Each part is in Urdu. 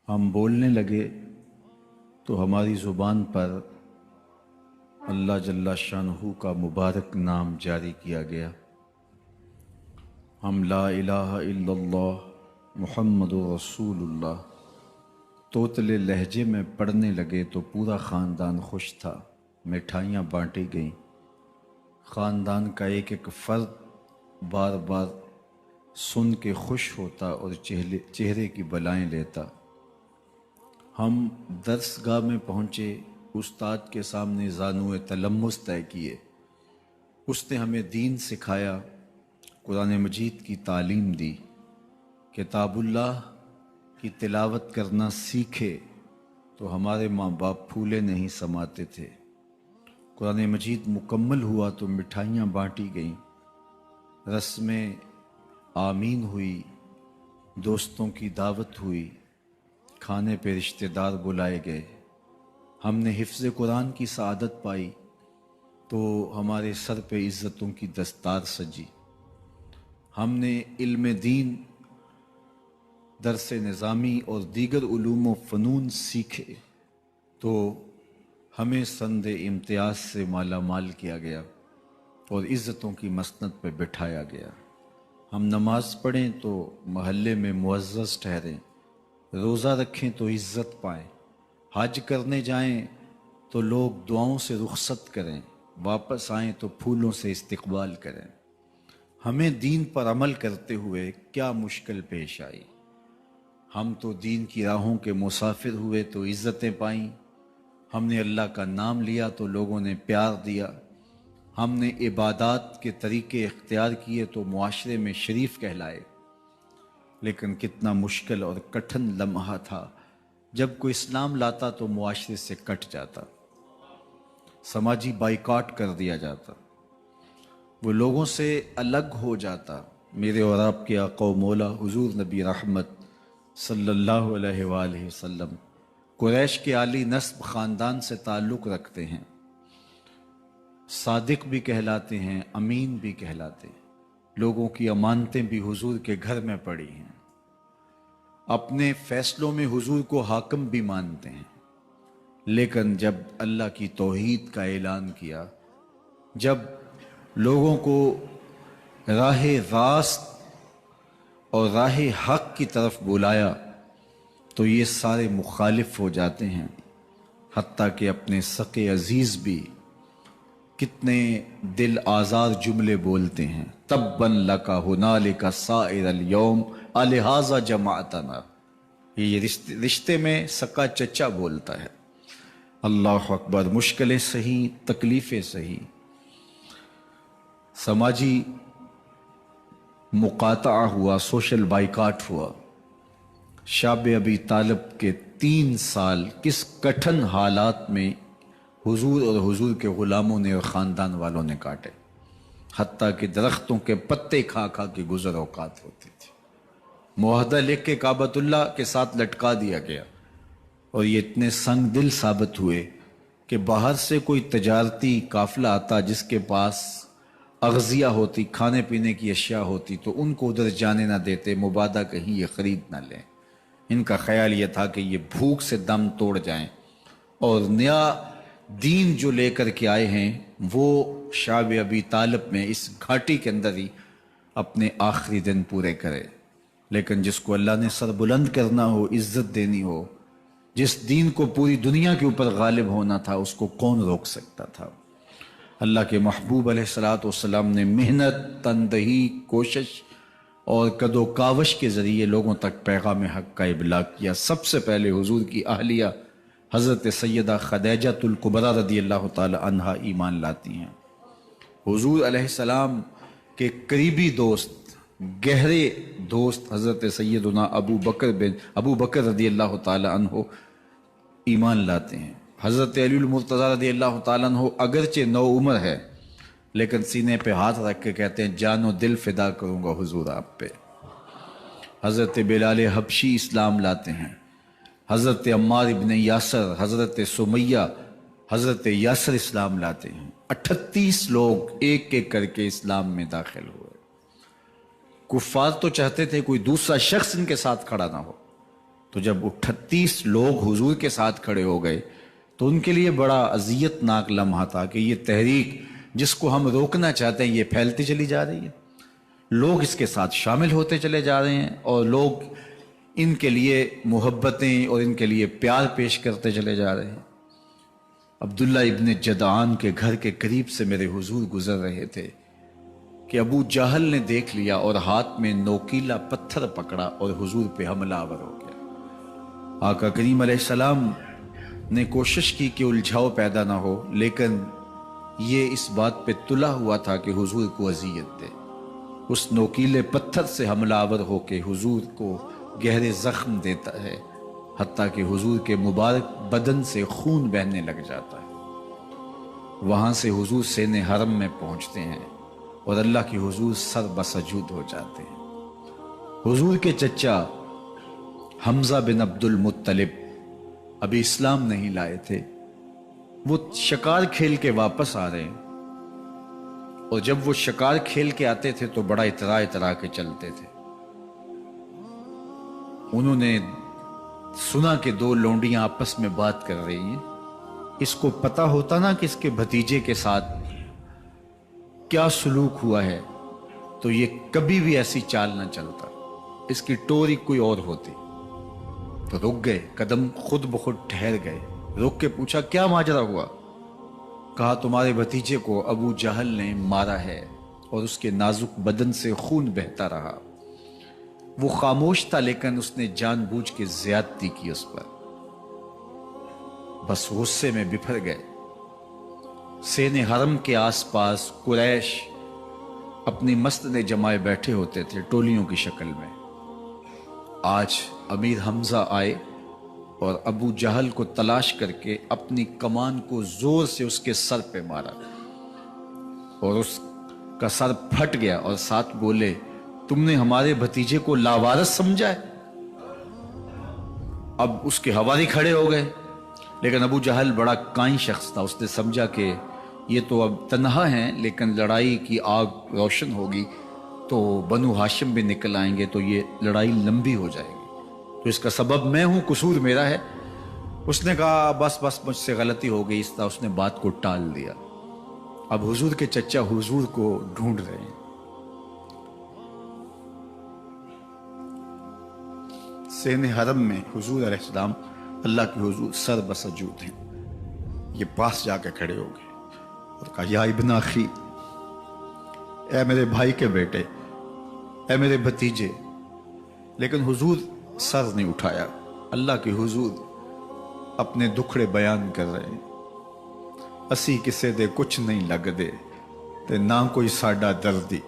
ہم بولنے لگے تو ہماری زبان پر اللہ جل شانہ کا مبارک نام جاری کیا گیا۔ ہم لا الہ الا اللہ محمد رسول اللہ توتلے لہجے میں پڑھنے لگے تو پورا خاندان خوش تھا، مٹھائیاں بانٹی گئیں۔ خاندان کا ایک ایک فرد بار بار سن کے خوش ہوتا اور چہرے کی بلائیں لیتا۔ ہم درس گاہ میں پہنچے، استاد کے سامنے زانو تلمس طے کیے۔ اس نے ہمیں دین سکھایا، قرآن مجید کی تعلیم دی۔ کتاب اللہ کی تلاوت کرنا سیکھے تو ہمارے ماں باپ پھولے نہیں سماتے تھے۔ قرآن مجید مکمل ہوا تو مٹھائیاں بانٹی گئیں، رسمیں آمین ہوئی، دوستوں کی دعوت ہوئی، کھانے پہ رشتہ دار بلائے گئے۔ ہم نے حفظ قرآن کی سعادت پائی تو ہمارے سر پہ عزتوں کی دستار سجی۔ ہم نے علم دین، درس نظامی اور دیگر علوم و فنون سیکھے تو ہمیں سند امتیاز سے مالا مال کیا گیا اور عزتوں کی مسند پہ بٹھایا گیا۔ ہم نماز پڑھیں تو محلے میں معزز ٹھہریں، روزہ رکھیں تو عزت پائیں، حج کرنے جائیں تو لوگ دعاؤں سے رخصت کریں، واپس آئیں تو پھولوں سے استقبال کریں۔ ہمیں دین پر عمل کرتے ہوئے کیا مشکل پیش آئی؟ ہم تو دین کی راہوں کے مسافر ہوئے تو عزتیں پائیں، ہم نے اللہ کا نام لیا تو لوگوں نے پیار دیا، ہم نے عبادات کے طریقے اختیار کیے تو معاشرے میں شریف کہلائے۔ لیکن کتنا مشکل اور کٹھن لمحہ تھا جب کوئی اسلام لاتا تو معاشرے سے کٹ جاتا، سماجی بائیکاٹ کر دیا جاتا، وہ لوگوں سے الگ ہو جاتا۔ میرے اور آپ کے آقا و مولا حضور نبی رحمت صلی اللہ علیہ وآلہ وسلم قریش کے عالی نسب خاندان سے تعلق رکھتے ہیں، صادق بھی کہلاتے ہیں، امین بھی کہلاتے ہیں، لوگوں کی امانتیں بھی حضور کے گھر میں پڑی ہیں، اپنے فیصلوں میں حضور کو حاکم بھی مانتے ہیں۔ لیکن جب اللہ کی توحید کا اعلان کیا، جب لوگوں کو راہ راست اور راہ حق کی طرف بلایا تو یہ سارے مخالف ہو جاتے ہیں، حتیٰ کہ اپنے سقے عزیز بھی کتنے دل آزار جملے بولتے ہیں۔ تبا لک ہنالک سائر الیوم الہذا جمعتنا، یہ رشتے میں سکا چچا بولتا ہے۔ اللہ اکبر، مشکلیں سہی، تکلیفیں سہی، سماجی مقاطعہ ہوا، سوشل بائیکاٹ ہوا۔ شاب ابی طالب کے 3 سال کس کٹھن حالات میں حضور اور حضور کے غلاموں نے اور خاندان والوں نے کاٹے، حتیٰ کہ درختوں کے پتے کھا کھا کے گزر اوقات ہوتی تھی۔ معاہدہ لکھ کے کعبۃ اللہ کے ساتھ لٹکا دیا گیا، اور یہ اتنے سنگ دل ثابت ہوئے کہ باہر سے کوئی تجارتی قافلہ آتا جس کے پاس اغذیہ ہوتی، کھانے پینے کی اشیاء ہوتی، تو ان کو ادھر جانے نہ دیتے، مبادہ کہیں یہ خرید نہ لیں۔ ان کا خیال یہ تھا کہ یہ بھوک سے دم توڑ جائیں، اور نیا دین جو لے کر کے آئے ہیں وہ شعب ابی طالب میں اس گھاٹی کے اندر ہی اپنے آخری دن پورے کرے۔ لیکن جس کو اللہ نے سر بلند کرنا ہو، عزت دینی ہو، جس دین کو پوری دنیا کے اوپر غالب ہونا تھا، اس کو کون روک سکتا تھا؟ اللہ کے محبوب علیہ الصلوۃ والسلام نے محنت، تندہی، کوشش اور کد و کاوش کے ذریعے لوگوں تک پیغام حق کا ابلاغ کیا۔ سب سے پہلے حضور کی اہلیہ حضرت سیدہ خدیجہ الکبریٰ رضی اللہ تعالی عنہا ایمان لاتی ہیں۔ حضور علیہ السلام کے قریبی دوست، گہرے دوست حضرت سیدنا ابو بکر رضی اللہ تعالی عنہ ایمان لاتے ہیں۔ حضرت علی المرتضیٰ رضی اللہ تعالیٰ عنہ اگرچہ نو عمر ہے لیکن سینے پہ ہاتھ رکھ کے کہتے ہیں جان و دل فدا کروں گا حضور آپ پہ۔ حضرت بلال حبشی اسلام لاتے ہیں، حضرت عمار ابن یاسر، حضرت سمیہ، حضرت یاسر اسلام لاتے ہیں۔ 38 لوگ ایک ایک کر کے اسلام میں داخل ہوئے۔ کفار تو چاہتے تھے کوئی دوسرا شخص ان کے ساتھ کھڑا نہ ہو، تو جب 38 لوگ حضور کے ساتھ کھڑے ہو گئے تو ان کے لیے بڑا اذیت ناک لمحہ تھا کہ یہ تحریک جس کو ہم روکنا چاہتے ہیں یہ پھیلتی چلی جا رہی ہے، لوگ اس کے ساتھ شامل ہوتے چلے جا رہے ہیں اور لوگ ان کے لیے محبتیں اور ان کے لیے پیار پیش کرتے چلے جا رہے ہیں۔ عبداللہ ابن جدعان کے گھر کے قریب سے میرے حضور گزر رہے تھے کہ ابو جہل نے دیکھ لیا اور ہاتھ میں نوکیلا پتھر پکڑا اور حضور پہ حملہ آور ہو گیا۔ آقا کریم علیہ السلام نے کوشش کی کہ الجھاؤ پیدا نہ ہو، لیکن یہ اس بات پہ تلا ہوا تھا کہ حضور کو اذیت دے۔ اس نوکیلے پتھر سے حملہ آور ہو کے حضور کو گہرے زخم دیتا ہے، حتیٰ کہ حضور کے مبارک بدن سے خون بہنے لگ جاتا ہے۔ وہاں سے حضور سین حرم میں پہنچتے ہیں اور اللہ کی حضور سر بسجود ہو جاتے ہیں۔ حضور کے چچا حمزہ بن عبد المطلب ابھی اسلام نہیں لائے تھے، وہ شکار کھیل کے واپس آ رہے ہیں، اور جب وہ شکار کھیل کے آتے تھے تو بڑا اترا کے چلتے تھے۔ انہوں نے سنا کہ دو لونڈیاں آپس میں بات کر رہی ہیں۔ اس کو پتہ ہوتا نا کہ اس کے بھتیجے کے ساتھ کیا سلوک ہوا ہے تو یہ کبھی بھی ایسی چال نہ چلتا، اس کی ٹوری کوئی اور ہوتی۔ تو رک گئے، قدم خود بخود ٹھہر گئے، رک کے پوچھا کیا ماجرا ہوا؟ کہا تمہارے بھتیجے کو ابو جہل نے مارا ہے اور اس کے نازک بدن سے خون بہتا رہا۔ وہ خاموش تھا لیکن اس نے جان بوجھ کے زیادتی کی اس پر، بس غصے میں بپھر گئے۔ سین حرم کے آس پاس قریش اپنی مسندیں جمائے بیٹھے ہوتے تھے ٹولیوں کی شکل میں۔ آج امیر حمزہ آئے اور ابو جہل کو تلاش کر کے اپنی کمان کو زور سے اس کے سر پہ مارا اور اس کا سر پھٹ گیا، اور ساتھ بولے تم نے ہمارے بھتیجے کو لاوارث سمجھا ہے؟ اب اس کے حواری کھڑے ہو گئے، لیکن ابو جہل بڑا کائن شخص تھا، اس نے سمجھا کہ یہ تو اب تنہا ہیں، لیکن لڑائی کی آگ روشن ہوگی تو بنو ہاشم بھی نکل آئیں گے تو یہ لڑائی لمبی ہو جائے گی، تو اس کا سبب میں ہوں، قصور میرا ہے۔ اس نے کہا بس مجھ سے غلطی ہو گئی، اس طرح اس نے بات کو ٹال دیا۔ اب حضور کے چچا حضور کو ڈھونڈ رہے ہیں۔ سین حرم میں حضور علیہ السلام اللہ کی حضور سر بسجود ہیں، یہ پاس جا کے کھڑے ہو گئے اور کہا یا ابن اخی، اے میرے بھائی کے بیٹے، اے میرے بھتیجے۔ لیکن حضور سر نہیں اٹھایا۔ اللہ کی حضور اپنے دکھڑے بیان کر رہے ہیں۔ اسی کسے دے کچھ نہیں لگ دے تے نہ کوئی ساڈا دردی۔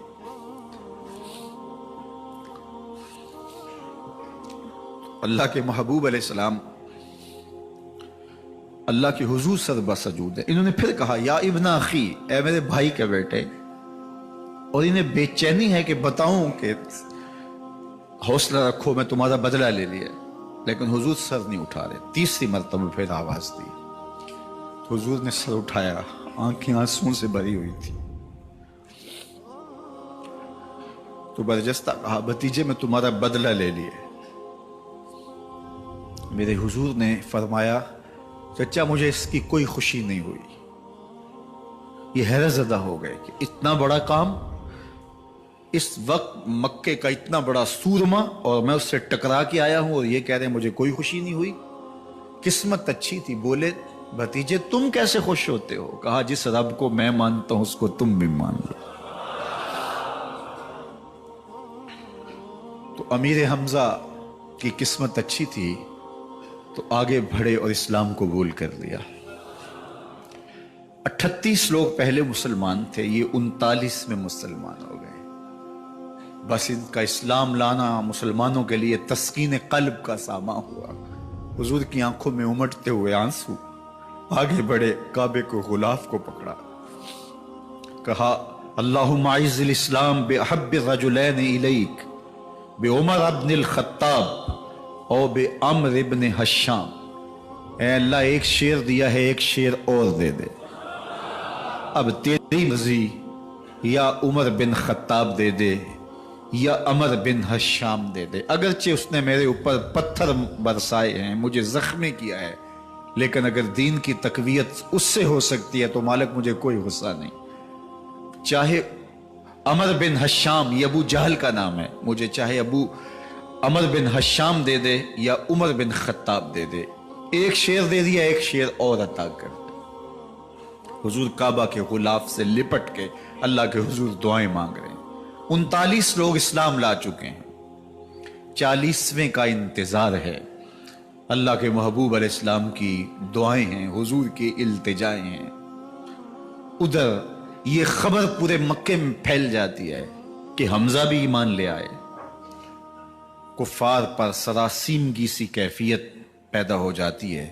اللہ کے محبوب علیہ السلام اللہ کی حضور سر بسجود ہے۔ انہوں نے پھر کہا یا ابن اخی، اے میرے بھائی کے بیٹے، اور انہیں بے چینی ہے کہ بتاؤں کہ حوصلہ رکھو میں تمہارا بدلہ لے لیا، لیکن حضور سر نہیں اٹھا رہے۔ تیسری مرتبہ پھر آواز دی، حضور نے سر اٹھایا، آنکھیں آنسوں سے بھری ہوئی تھی، تو برجستہ کہا بھتیجے میں تمہارا بدلہ لے لیے۔ میرے حضور نے فرمایا چچا مجھے اس کی کوئی خوشی نہیں ہوئی۔ یہ حیرت زدہ ہو گئے کہ اتنا بڑا کام، اس وقت مکے کا اتنا بڑا سورما، اور میں اس سے ٹکرا کے آیا ہوں اور یہ کہہ رہے ہیں مجھے کوئی خوشی نہیں ہوئی۔ قسمت اچھی تھی۔ بولے بھتیجے تم کیسے خوش ہوتے ہو؟ کہا جس رب کو میں مانتا ہوں اس کو تم بھی مان لو۔ تو امیر حمزہ کی قسمت اچھی تھی تو آگے بڑھے اور اسلام قبول کر لیا۔ 38 لوگ پہلے مسلمان تھے، یہ 39 میں مسلمان ہو گئے۔ بس ان کا اسلام لانا مسلمانوں کے لیے تسکین قلب کا سامان ہوا۔ حضور کی آنکھوں میں امٹتے ہوئے آنسو، آگے بڑھے، کعبے کو غلاف کو پکڑا، کہا اللہم اعز الاسلام باحب الرجلین الیک بعمر ابن الخطاب اور بعمر ابن حشام۔ اے اللہ ایک شیر دیا ہے، ایک شیر اور دے دے، اب تیری مرضی، یا عمر بن خطاب دے دے یا عمر بن حشام دے دے، اگرچہ اس نے میرے اوپر پتھر برسائے ہیں، مجھے زخمی کیا ہے، لیکن اگر دین کی تقویت اس سے ہو سکتی ہے تو مالک مجھے کوئی غصہ نہیں۔ چاہے عمر بن حشام، یہ ابو جہل کا نام ہے، مجھے چاہے ابو عمر بن حشام دے دے یا عمر بن خطاب دے دے، ایک شیر دے دیا، ایک شیر اور عطا کر دے۔ حضور کعبہ کے غلاف سے لپٹ کے اللہ کے حضور دعائیں مانگ رہے ہیں۔ 39 لوگ اسلام لا چکے ہیں، 40ویں کا انتظار ہے۔ اللہ کے محبوب علیہ السلام کی دعائیں ہیں، حضور کی التجائیں ہیں۔ ادھر یہ خبر پورے مکے میں پھیل جاتی ہے کہ حمزہ بھی ایمان لے آئے۔ کفار پر سراسیمگی سی کیفیت پیدا ہو جاتی ہے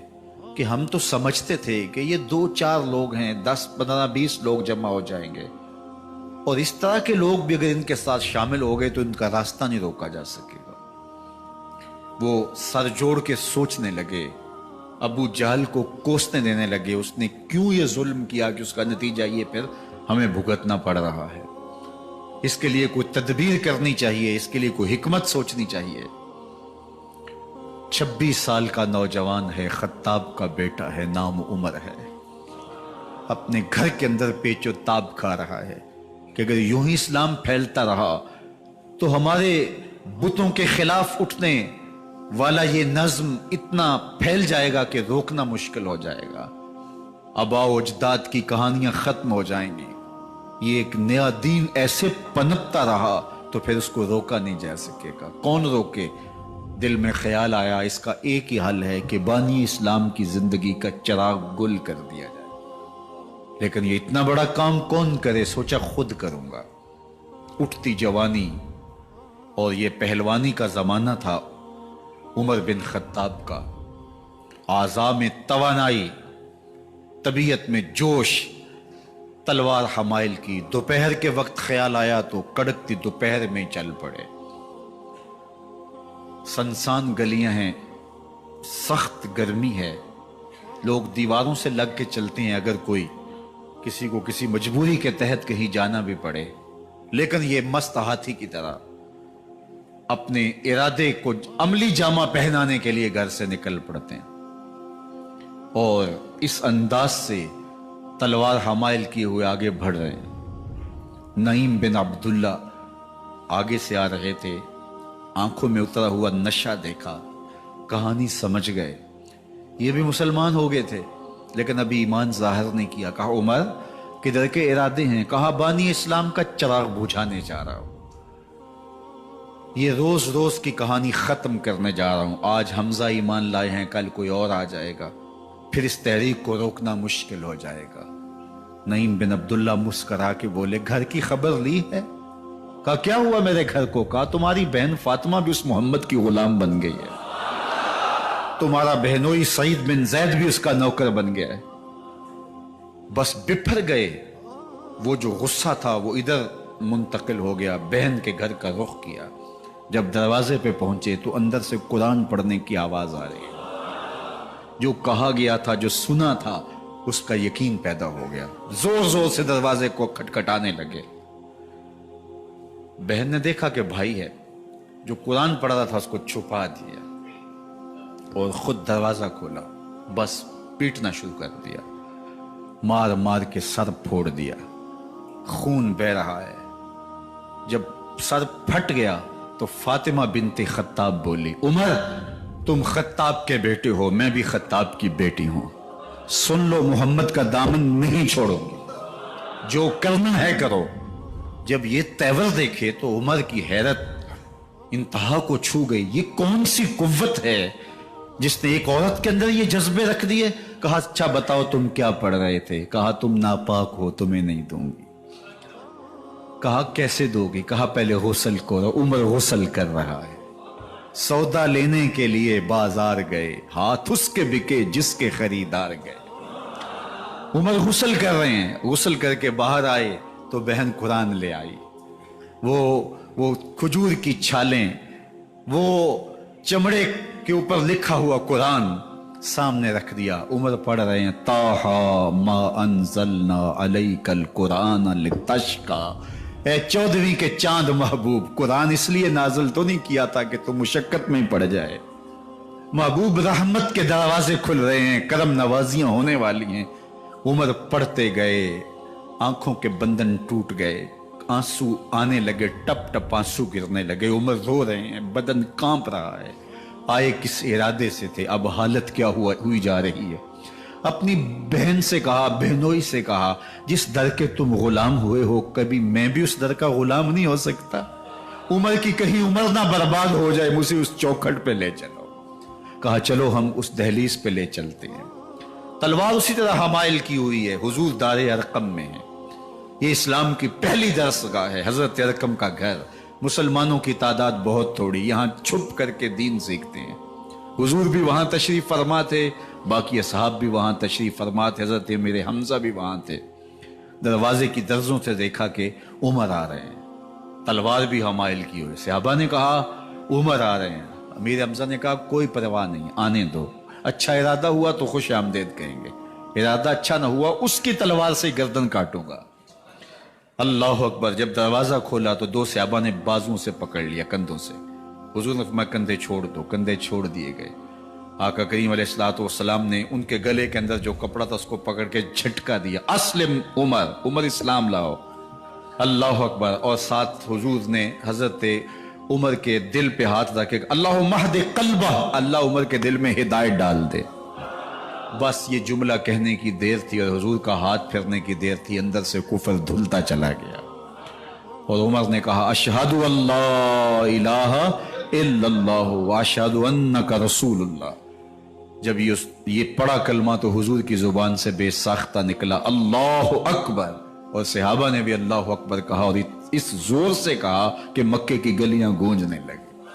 کہ ہم تو سمجھتے تھے کہ یہ 2-4 لوگ ہیں، 10, 15, 20 لوگ جمع ہو جائیں گے، اور اس طرح کے لوگ بھی اگر ان کے ساتھ شامل ہو گئے تو ان کا راستہ نہیں روکا جا سکے گا۔ وہ سر جوڑ کے سوچنے لگے، ابو جہل کو کوسنے دینے لگے، اس نے کیوں یہ ظلم کیا کہ اس کا نتیجہ یہ پھر ہمیں بھگتنا پڑ رہا ہے، اس کے لیے کوئی تدبیر کرنی چاہیے، اس کے لیے کوئی حکمت سوچنی چاہیے۔ 26 سال کا نوجوان ہے، خطاب کا بیٹا ہے، نام عمر ہے، اپنے گھر کے اندر پیچ و تاب کھا رہا ہے کہ اگر یوں ہی اسلام پھیلتا رہا تو ہمارے بتوں کے خلاف اٹھنے والا یہ نظم اتنا پھیل جائے گا کہ روکنا مشکل ہو جائے گا، آباء و اجداد کی کہانیاں ختم ہو جائیں گی، یہ ایک نیا دین ایسے پنپتا رہا تو پھر اس کو روکا نہیں جا سکے گا، کون روکے؟ دل میں خیال آیا اس کا ایک ہی حل ہے کہ بانی اسلام کی زندگی کا چراغ گل کر دیا جائے، لیکن یہ اتنا بڑا کام کون کرے؟ سوچا خود کروں گا۔ اٹھتی جوانی اور یہ پہلوانی کا زمانہ تھا عمر بن خطاب کا، اعضاء میں توانائی، طبیعت میں جوش، تلوار حمائل کی۔ دوپہر کے وقت خیال آیا تو کڑکتی دوپہر میں چل پڑے۔ سنسان گلیاں ہیں، سخت گرمی ہے، لوگ دیواروں سے لگ کے چلتے ہیں اگر کوئی کسی کو کسی مجبوری کے تحت کہیں جانا بھی پڑے، لیکن یہ مست ہاتھی کی طرح اپنے ارادے کو عملی جامہ پہنانے کے لیے گھر سے نکل پڑتے ہیں اور اس انداز سے تلوار حمائل کیے ہوئے آگے بڑھ رہے ہیں۔ نعیم بن عبداللہ آگے سے آ رہے تھے، آنکھوں میں اترا ہوا نشہ دیکھا، کہانی سمجھ گئے، یہ بھی مسلمان ہو گئے تھے لیکن ابھی ایمان ظاہر نہیں کیا۔ کہا عمر کدھر کے ارادے ہیں؟ کہا بانی اسلام کا چراغ بجھانے جا رہا ہوں، یہ روز روز کی کہانی ختم کرنے جا رہا ہوں، آج حمزہ ایمان لائے ہیں، کل کوئی اور آ جائے گا، پھر اس تحریک کو روکنا مشکل ہو جائے گا۔ نعیم بن عبداللہ مسکرا کے بولے گھر کی خبر لی ہے؟ کہا کیا ہوا میرے گھر کو؟ کہا تمہاری بہن فاطمہ بھی اس محمد کی غلام بن گئی ہے، تمہارا بہنوئی سعید بن زید بھی اس کا نوکر بن گیا ہے۔ بس بپھر گئے، وہ جو غصہ تھا وہ ادھر منتقل ہو گیا، بہن کے گھر کا رخ کیا۔ جب دروازے پہ پہنچے تو اندر سے قرآن پڑھنے کی آواز آ رہی ہے، جو کہا گیا تھا، جو سنا تھا، اس کا یقین پیدا ہو گیا، زور زور سے دروازے کو کھٹکھٹانے لگے۔ بہن نے دیکھا کہ بھائی ہے، جو قرآن پڑھ رہا تھا اس کو چھپا دیا اور خود دروازہ کھولا، بس پیٹنا شروع کر دیا، مار مار کے سر پھوڑ دیا، خون بہ رہا ہے۔ جب سر پھٹ گیا تو فاطمہ بنت خطاب بولی عمر تم خطاب کے بیٹے ہو، میں بھی خطاب کی بیٹی ہوں، سن لو محمد کا دامن نہیں چھوڑو گی، جو کرنا ہے کرو۔ جب یہ تیور دیکھے تو عمر کی حیرت انتہا کو چھو گئی، یہ کون سی قوت ہے جس نے ایک عورت کے اندر یہ جذبے رکھ دیے؟ کہا اچھا بتاؤ تم کیا پڑھ رہے تھے؟ کہا تم ناپاک ہو، تمہیں نہیں دوں گی۔ کہا کیسے دو گی؟ کہا پہلے غسل کرو۔ عمر غسل کر رہا ہے، سودا لینے کے لیے بازار گئے، ہاتھ اس کے بکے جس کے خریدار گئے۔ عمر غسل کر رہے ہیں، غسل کر کے باہر آئے تو بہن قرآن لے آئی، وہ کھجور کی چھالیں، وہ چمڑے کے اوپر لکھا ہوا قرآن سامنے رکھ دیا۔ عمر پڑھ رہے ہیں طٰہٰ ما انزلنا علیک القرآن لتشقیٰ اے 14ویں کے چاند محبوب، قرآن اس لیے نازل تو نہیں کیا تھا کہ تم مشقت میں ہی پڑ جائے۔ محبوب رحمت کے دروازے کھل رہے ہیں، کرم نوازیاں ہونے والی ہیں۔ عمر پڑھتے گئے، آنکھوں کے بندن ٹوٹ گئے، آنسو آنے لگے، ٹپ ٹپ آنسو گرنے لگے۔ عمر رو رہے ہیں، بدن کانپ رہا ہے۔ آئے کس ارادے سے تھے، اب حالت کیا ہوئی جا رہی ہے۔ اپنی بہن سے کہا، بہنوئی سے کہا، جس در کے تم غلام ہوئے ہو، کبھی میں بھی اس در کا غلام نہیں ہو سکتا؟ عمر کی کہیں عمر نہ برباد ہو جائے، مجھے اس چوکھٹ پہ لے چلو۔ کہا چلو ہم اس دہلیز پہ لے چلتے ہیں۔ تلوار اسی طرح حمائل کی ہوئی ہے، حضور دار ارقم میں ہے۔ یہ اسلام کی پہلی درسگاہ ہے، حضرت ارقم کا گھر۔ مسلمانوں کی تعداد بہت تھوڑی، یہاں چھپ کر کے دین سیکھتے ہیں۔ حضور بھی وہاں تشریف فرما تھے، باقی اصحاب بھی وہاں تشریف فرما تھے، حضرت میرے حمزہ بھی وہاں تھے۔ دروازے کی درزوں سے دیکھا کہ عمر آ رہے ہیں، تلوار بھی حمائل کی ہوئی۔ صحابہ نے کہا عمر آ رہے ہیں، امیر حمزہ نے کہا کوئی پرواہ نہیں، آنے دو، اچھا ارادہ ہوا تو خوش آمدید کہیں گے، ارادہ اچھا نہ ہوا اس کی تلوار سے گردن کاٹوں گا۔ اللہ اکبر۔ جب دروازہ کھولا تو دو صحابہ نے بازوں سے پکڑ لیا، کندھوں سے۔ حضور نے فرمایا کندھے چھوڑ دو، کندھے چھوڑ دیے گئے۔ آقا کریم علیہ الصلوۃ والسلام نے ان کے گلے کے اندر جو کپڑا تھا اس کو پکڑ کے جھٹکا دیا، اسلم عمر، عمر اسلام لاؤ۔ اللہ اکبر۔ اور ساتھ حضور نے حضرت عمر کے دل پہ ہاتھ رکھے، اللہم اہد قلبہ، اللہ عمر کے دل میں ہدایت ڈال دے۔ بس یہ جملہ کہنے کی دیر تھی اور حضور کا ہاتھ پھرنے کی دیر تھی، اندر سے کفر دھلتا چلا گیا۔ اور عمر نے کہا اشہد ان لا الہ الا اللہ واشہد انک رسول اللہ۔ جب یہ پڑا کلمہ تو حضور کی زبان سے بے ساختہ نکلا اللہ اکبر، اور صحابہ نے بھی اللہ اکبر کہا، اور اس زور سے کہا کہ مکے کی گلیاں گونجنے لگی۔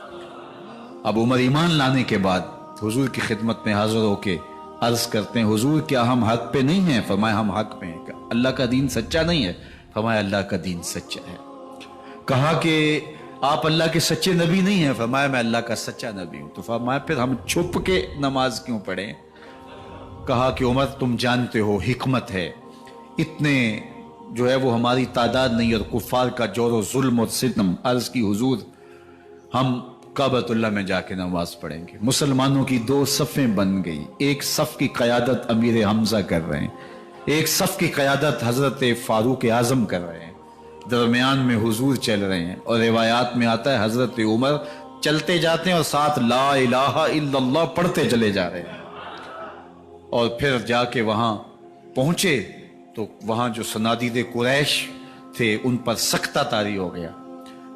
اب عمر ایمان لانے کے بعد حضور کی خدمت میں حاضر ہو کے عرض کرتے ہیں حضور کیا ہم حق پہ نہیں ہیں؟ فرمایا ہم حق پہ ہیں۔ اللہ کا دین سچا نہیں ہے؟ فرمایا اللہ کا دین سچا ہے۔ کہا کہ آپ اللہ کے سچے نبی نہیں ہیں؟ فرمایا میں اللہ کا سچا نبی ہوں۔ تو فرمایا پھر ہم چھپ کے نماز کیوں پڑھیں؟ کہا کہ عمر تم جانتے ہو حکمت ہے، اتنے جو ہے وہ ہماری تعداد نہیں، اور کفار کا جور و ظلم اور ستم۔ عرض کی حضور ہم کعبۃ اللہ میں جا کے نماز پڑھیں گے۔ مسلمانوں کی دو صفیں بن گئی، ایک صف کی قیادت امیر حمزہ کر رہے ہیں، ایک صف کی قیادت حضرت فاروق اعظم کر رہے ہیں، درمیان میں حضور چل رہے ہیں، اور روایات میں آتا ہے حضرت عمر چلتے جاتے ہیں اور ساتھ لا الہ الا اللہ پڑھتے چلے جا رہے ہیں۔ اور پھر جا کے وہاں پہنچے تو وہاں جو صنادید قریش تھے ان پر سختہ طاری ہو گیا۔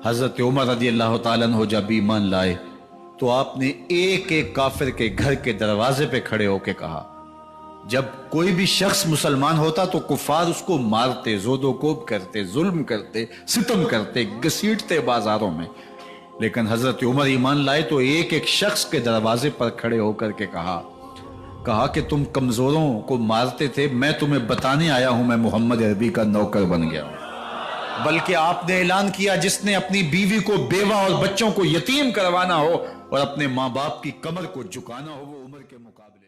حضرت عمر رضی اللہ تعالیٰ عنہ جب ایمان لائے تو آپ نے ایک ایک کافر کے گھر کے دروازے پہ کھڑے ہو کے کہا، جب کوئی بھی شخص مسلمان ہوتا تو کفار اس کو مارتے، زود و کوب کرتے، ظلم کرتے، ستم کرتے، گھسیٹتے بازاروں میں، لیکن حضرت عمر ایمان لائے تو ایک ایک شخص کے دروازے پر کھڑے ہو کر کے کہا کہ تم کمزوروں کو مارتے تھے، میں تمہیں بتانے آیا ہوں میں محمد عربی کا نوکر بن گیا ہوں۔ بلکہ آپ نے اعلان کیا جس نے اپنی بیوی کو بیوہ اور بچوں کو یتیم کروانا ہو اور اپنے ماں باپ کی کمر کو جھکانا ہو وہ عمر کے مقابلے